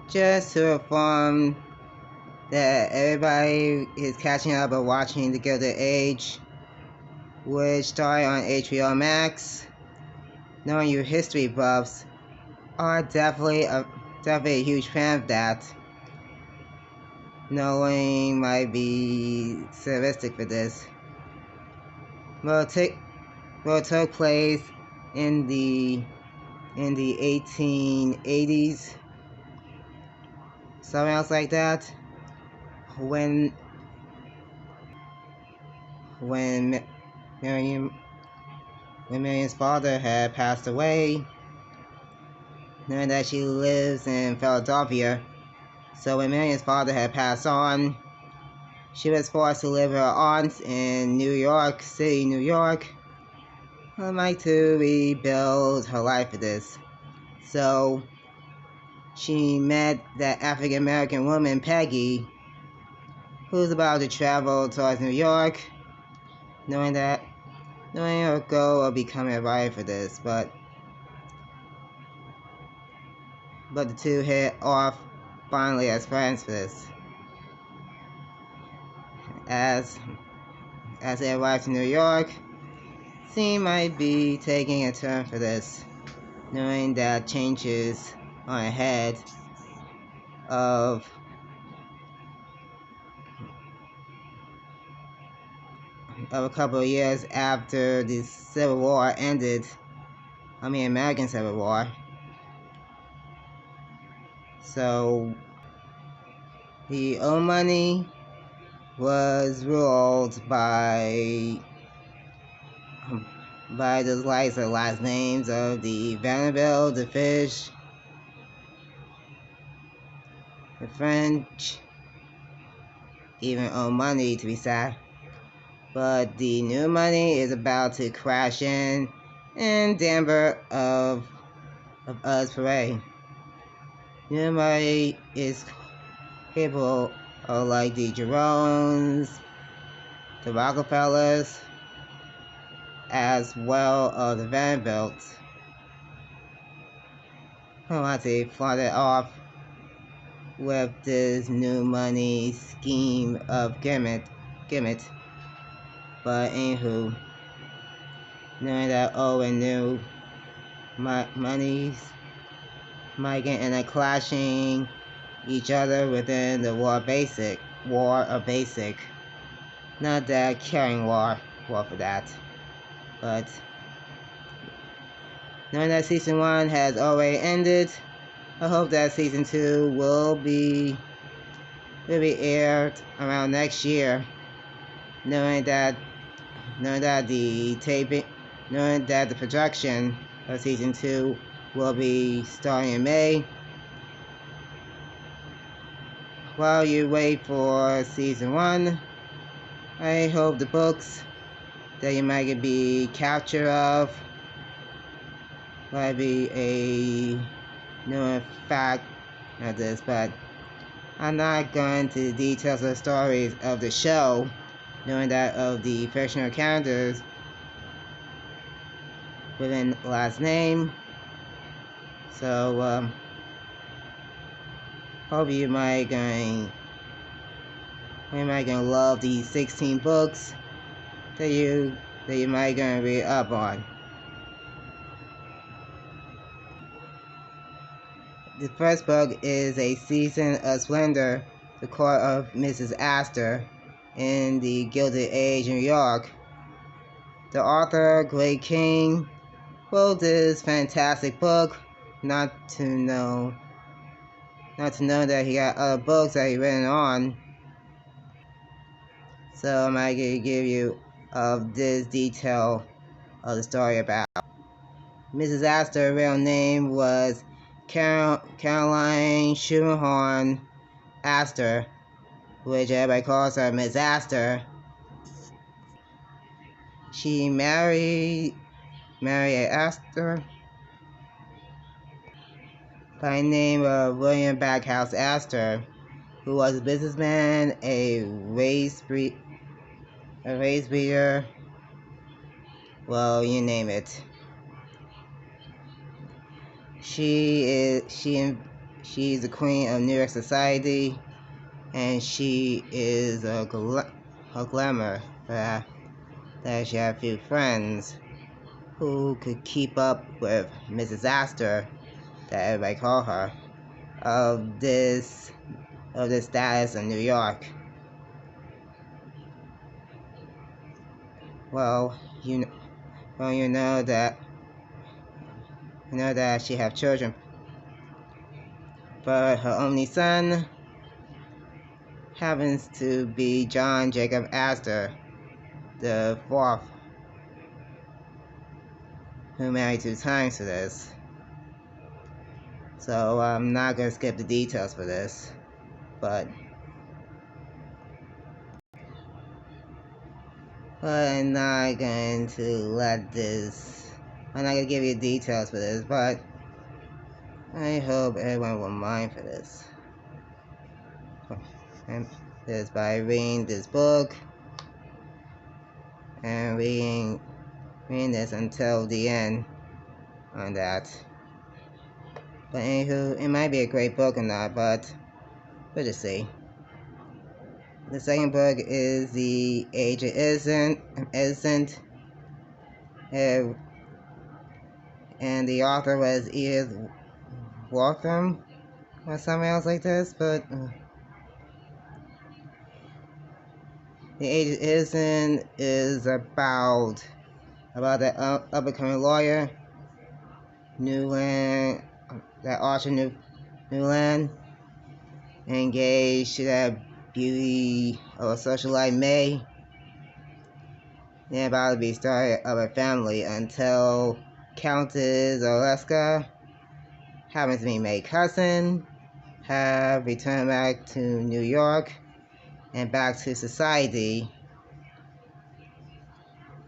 just to inform that everybody is catching up on watching The Gilded Age, which started on HBO Max. Knowing you history buffs are definitely a huge fan of that. Knowing might be sadistic for this. Well, it took place in the 1880s, something else like that, when when Miriam when Miriam's father had passed away, knowing that she lives in Philadelphia. So when Miriam's father had passed on, she was forced to live with her aunt in New York City, New York, like to rebuild her life for this. So she met that African American woman, Peggy, who's about to travel towards New York, knowing her goal of becoming a writer for this, but the two hit off finally as friends for this. As they arrive to New York, scene might be taking a turn for this, knowing that changes are ahead of a couple of years after the Civil War ended. American Civil War. So the old money was ruled by the likes of last names of the Vanderbilt, the Fish, the French, even old money to be sad. But the new money is about to crash in Denver of us parade. New money is capable of like the Jeromes, the Rockefellers, as well as the Vanderbilts, who want to flaunt it off with this new money scheme of gimmick. But anywho, knowing that old and new monies might get in a clashing each other within the war of basic. Not that caring war for that. But knowing that season 1 has already ended, I hope that season 2 will be aired around next year. Knowing that the production of season 2 will be starting in May. While you wait for season 1, I hope the books that you might be capture of might be a known fact of this, but I'm not going to the details of the stories of the show, knowing that of the fictional characters within last name. So hope you might going love these 16 books that you might gonna read up on. The first book is A Season of Splendor, the Court of Mrs. Astor in the Gilded Age, New York. The author, Greg King, wrote this fantastic book, not to know that he got other books that he written on. So I'm going to give you this detail of the story about. Mrs. Astor's real name was Caroline Schumann Astor, which everybody calls her Miss Astor. She married Astor by the name of William Backhouse Astor, who was a businessman, a race breeder, well, you name it. She she's the queen of New York society, and she is a glamour that she had a few friends who could keep up with Mrs. Astor, that everybody call her, of this status in New York. Well, you know that she have children, but her only son happens to be John Jacob Astor, the fourth, who married 2 times for this. So I'm not gonna skip the details for this, but I'm not going to let this. I'm not gonna give you details for this, but I hope everyone will mind for this. And this by reading this book and reading this until the end on that. But anywho, it might be a great book or not, but we'll just see. The second book is The Age of Innocent, and the author was Edith Waltham or something else like this, but The Age of Innocent is about the up-and-coming lawyer, Newland, that Archer Newland, engaged to that beauty of a socialite May. They're about to be started of a family until Countess Oleska happens to be May's cousin, have returned back to New York and back to society,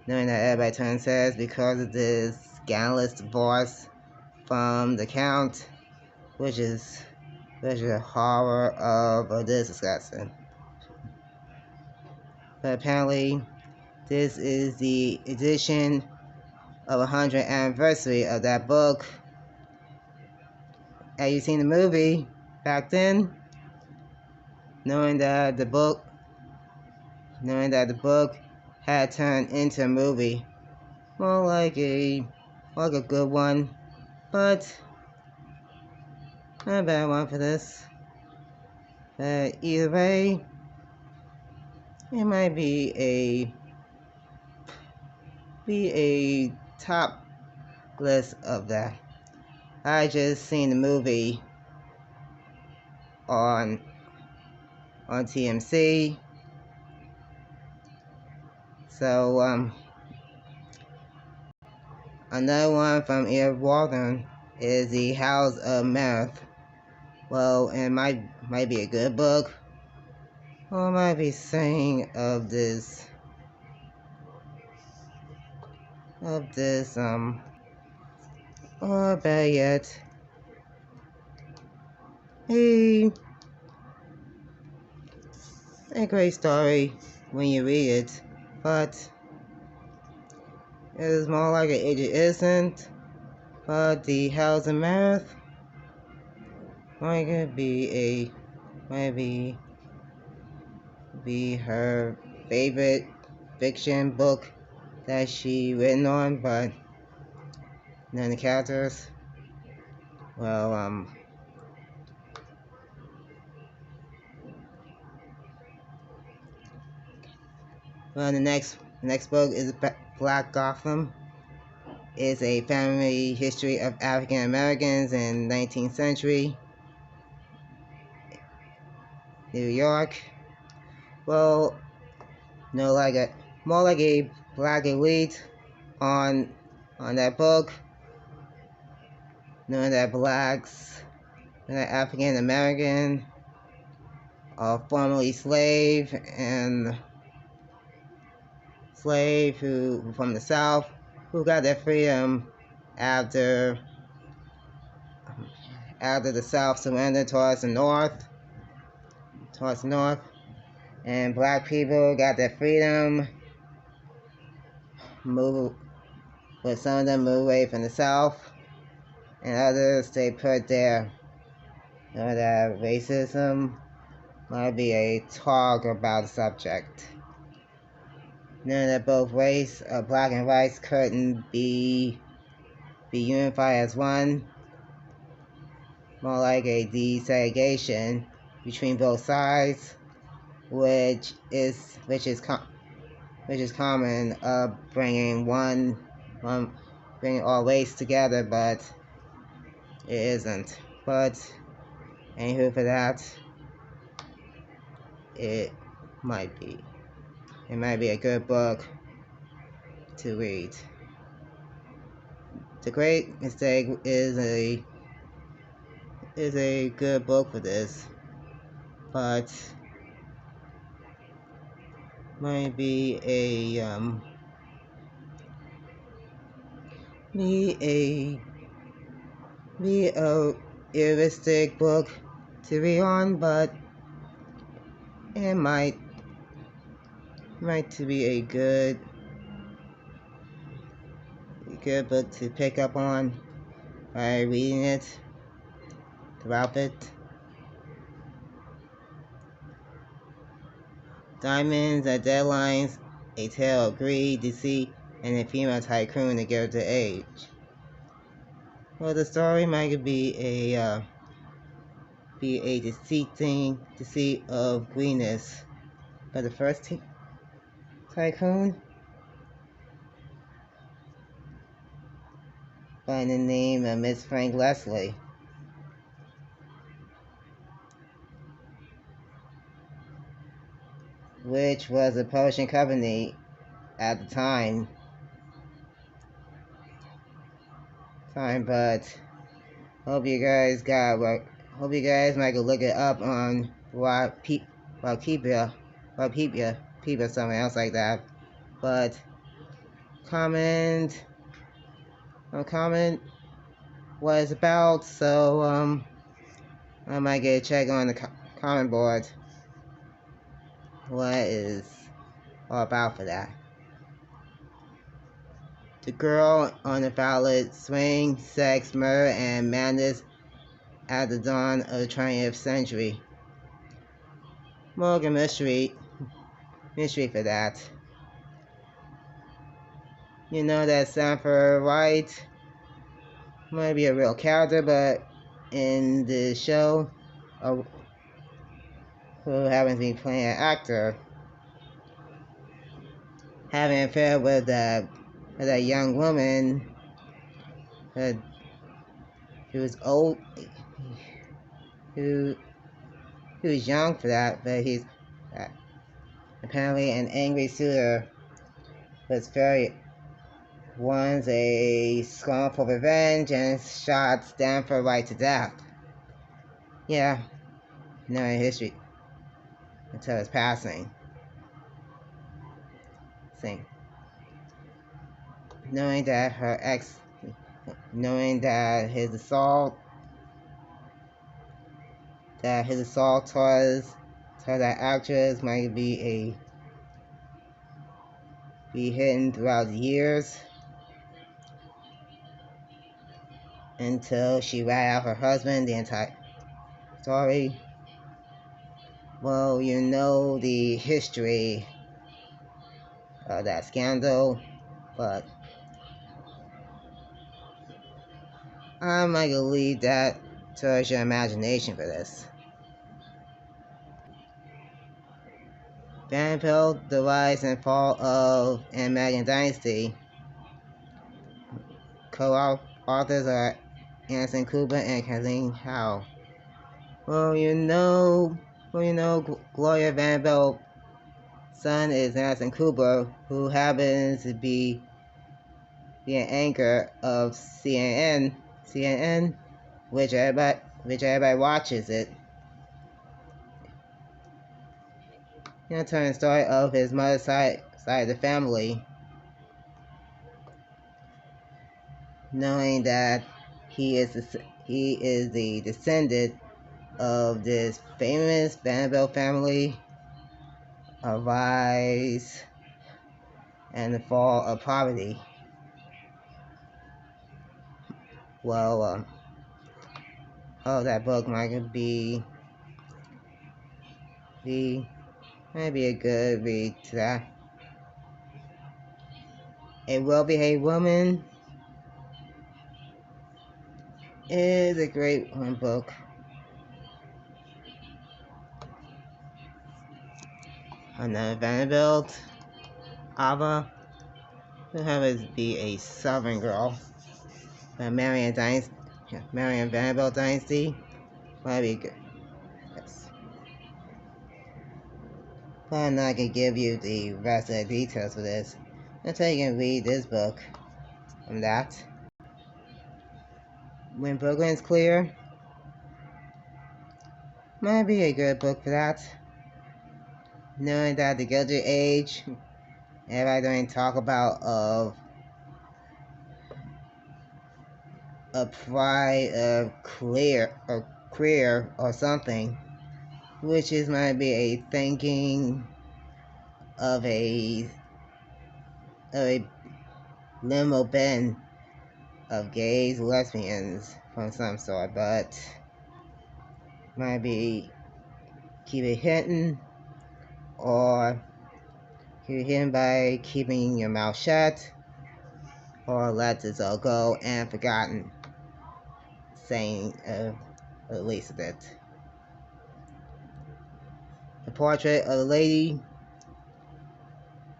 knowing that everybody turns heads because of this scandalous divorce from the Count, which is a horror of this discussion. But apparently, this is the edition of 100th anniversary of that book. Have you seen the movie back then? Knowing that the book had turned into a movie, more like a good one, but not a bad one for this. But either way, it might be a top list of that. I just seen the movie on TMC. So another one from Edith Waltham is The House of Mirth. Well, it might be a good book, or it might be saying of this or better yet, a great story when you read it, but it is more like an Age of Innocent. But The House of Mirth might be her favorite fiction book that she written on, but none of the characters. Well, the next book is Black Gotham. It's a family history of African Americans in 19th century New York. Well, no, more like a black elite on that book. Knowing that African American are formerly slave who from the South who got their freedom after the South surrendered towards the North, and black people got their freedom, but some of them moved away from the South, and others stayed put there Know that racism might be a talk about the subject. Know that both race, black and whites, couldn't be unified as one. More like a desegregation between both sides, which is common, bringing all race together, but it isn't. But anywho, for that, it might be. It might be a good book to read. The Great Mistake is a good book for this, but might be a realistic book to read on, but it might to be a good book to pick up on by reading it throughout it. Diamonds and Deadlines, A Tale of Greed, Deceit, and a Female Tycoon, The Gilded Age. Well, the story might be a deceit of greenness. But the first tycoon, by the name of Miss Frank Leslie, which was a publishing company at the time. But hope you guys might go look it up on Wikipedia, something else like that. But comment what it's about, so I might get a check on the comment board what is all about for that. The Girl on the Ballot, Swing, Sex, Murder, and Madness at the Dawn of the 20th Century. Morgan mystery for that. You know that Sanford White might be a real character, but in the show, who happens to be playing an actor, having an affair with that young woman who was old, who was young for that, but he's apparently an angry suitor wants a scornful revenge and shot Stanford right to death. Yeah, knowing history until his passing. Knowing that his assault towards that actress might be hidden throughout the years until she rat out her husband the entire story. Well, you know the history of that scandal, but I might leave that towards your imagination for this. Vanderbilt, The Rise and Fall of and Meghan Dynasty. Co-authors are Anderson Cooper and Kathleen Howe. Well, you know, Gloria Vanderbilt's son is Anderson Cooper, who happens to be an anchor of CNN, which everybody watches it. Telling the story of his mother's side of the family, knowing that he is the descendant of this famous Vanderbilt family, a rise and the fall of poverty. Well, Oh, that book might might be a good read to that. A Well-Behaved Woman is a great one book. Another Vanderbilt Ava will have it be a Southern Girl. The Marian Vanderbilt Dynasty might be good. Yes. But I'm not gonna give you the rest of the details for this until you can read this book from that. When Brooklyn's Clear might be a good book for that. Knowing that the Gilded Age, everybody don't talk about of a pride of queer or something, which is might be a thinking of a limo bend of gays, lesbians from some sort, but might be keep it hidden or keep it hidden by keeping your mouth shut or let this all go and forgotten, saying at least a bit. The Portrait of the Lady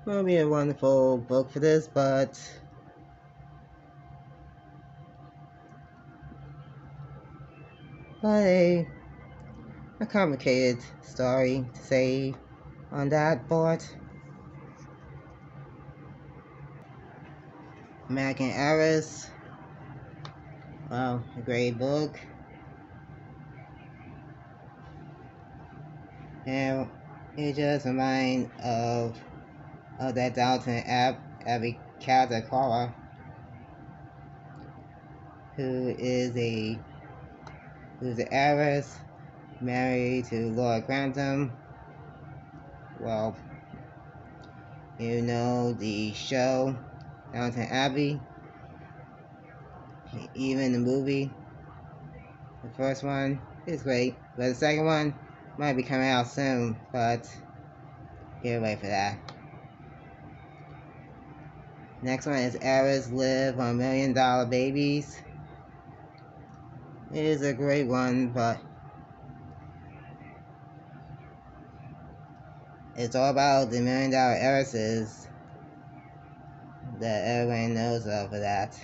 will be a wonderful book for this, but a complicated story to say on that board. American Heiress, well, a great book. And it just reminds of that Dalton Abbey character Cora, who's the heiress, married to Lord Grantham. Well, you know the show Downton Abbey, even the movie. The first one is great, but the second one might be coming out soon, but get ready for that. Next one is Heiress Live on $1 Million Babies. It is a great one, but it's all about the $1 Million heiresses that everyone knows of for that.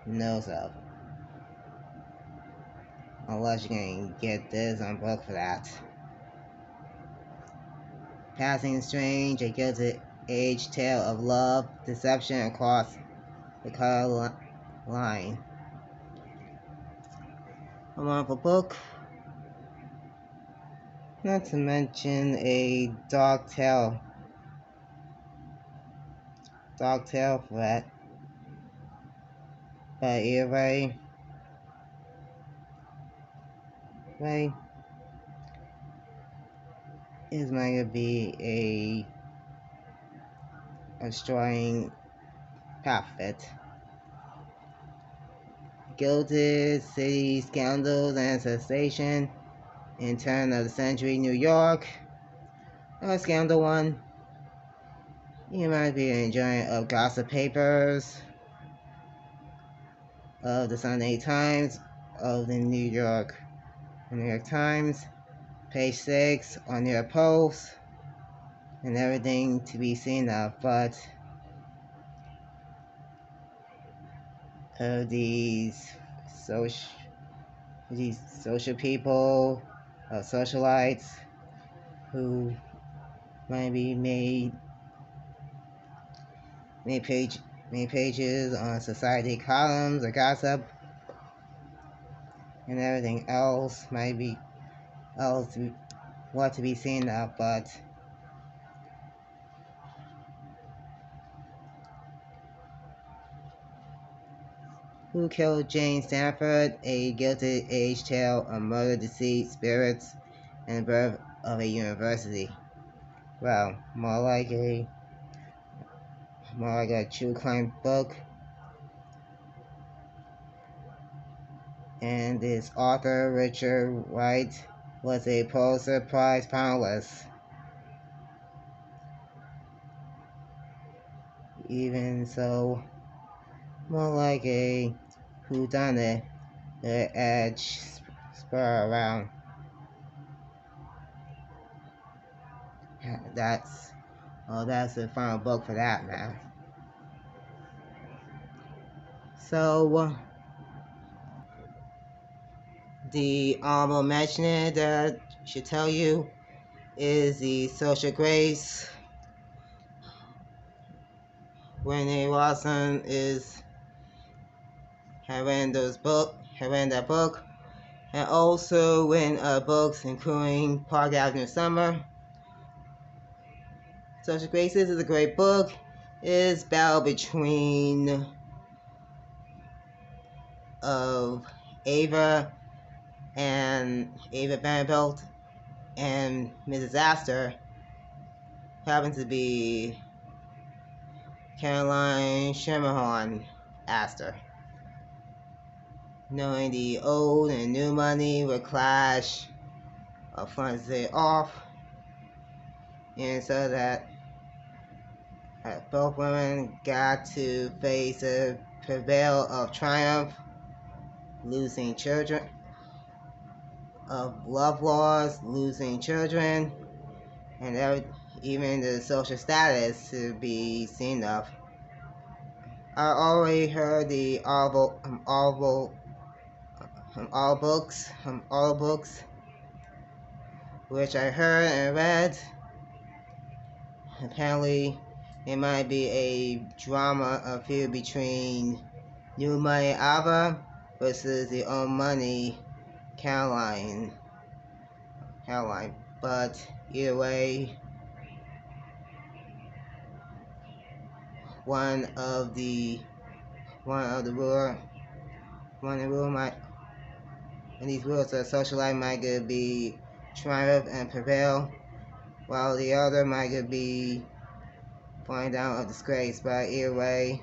Knows of. Unless you can get this on book for that. Passing Strange, a Gilded Age tale of love, deception across the color line. A wonderful book. Not to mention a dog tail for that. But either way, is going to be a strong path of it. Gilded City Scandals and Sensation in Turn of the Century New York. A scandal one. You might be enjoying of gossip papers, of the Sunday Times, of the New York Times, page 6 on your post, and everything to be seen of, but these social people, socialites, who might be made pages on society columns or gossip, and everything else might be what to be seen of, but Who Killed Jane Stanford? A Gilded Age tale of murder, deceit, spirits, and the birth of a university. Well, more like a true crime book. and its author, Richard Wright, was a Pulitzer Prize finalist. Even so, more like a whodunit, the edge spur around. That's the final book for that, man. So, the honorable mention that I should tell you is the Social Grace. Renee Watson had written that book, and also in books including Park Avenue Summer. Social Graces is a great book. It's battle between Ava Vanderbilt and Mrs. Astor, who happens to be Caroline Schermerhorn Astor. Knowing the old and new money would clash fronts it off, and so that both women got to face a travail of triumph, losing children, of love wars, losing children, and even the social status to be seen of. I already heard the all books, which I heard and read. Apparently, it might be a drama feud between New Money Ava versus the Old Money Caroline. But either way, one of the ruler might, and these rulers of social life might be triumph and prevail, while the other might be falling down of disgrace. But either way,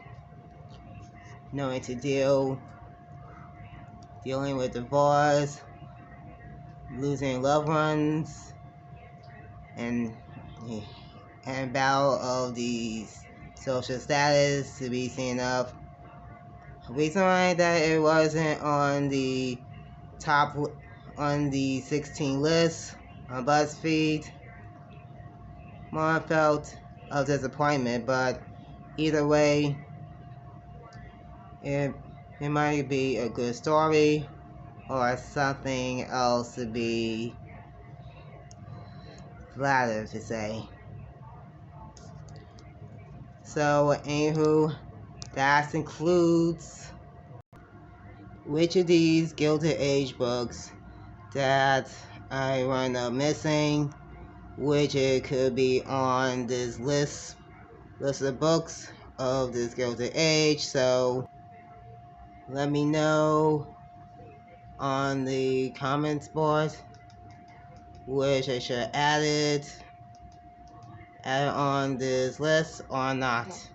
knowing to dealing with divorce, losing loved ones, and battle of the social status to be seen of. Reason why that it wasn't on the top on the 16 list on BuzzFeed, more felt of disappointment, but either way, it might be a good story or something else to be flattered to say. So, anywho, that includes which of these Gilded Age books that I wound up missing, which it could be on this list of books of this Gilded Age. So let me know on the comments board which I should add on this list or not.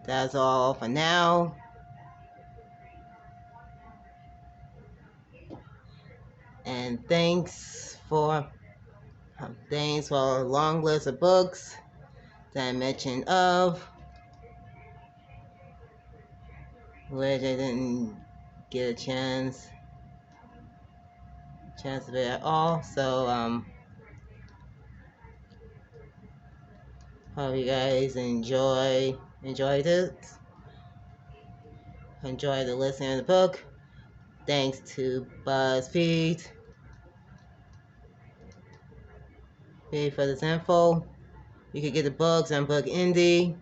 That's all for now. And thanks for a long list of books that I mentioned of, which I didn't get a chance of it at all. So hope you guys enjoyed it. Enjoy the listening of the book. Thanks to BuzzFeed for this info. You can get the books on Book Indie,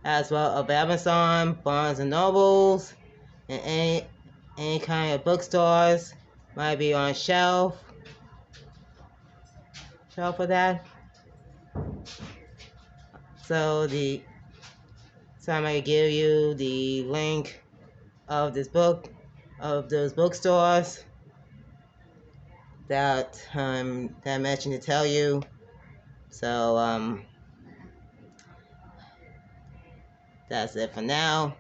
as well as Amazon, Barnes and Nobles, and any kind of bookstores. Might be on shelf for that. So I might give you the link of this book of those bookstores that that I mentioned to tell you. So that's it for now.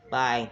Bye.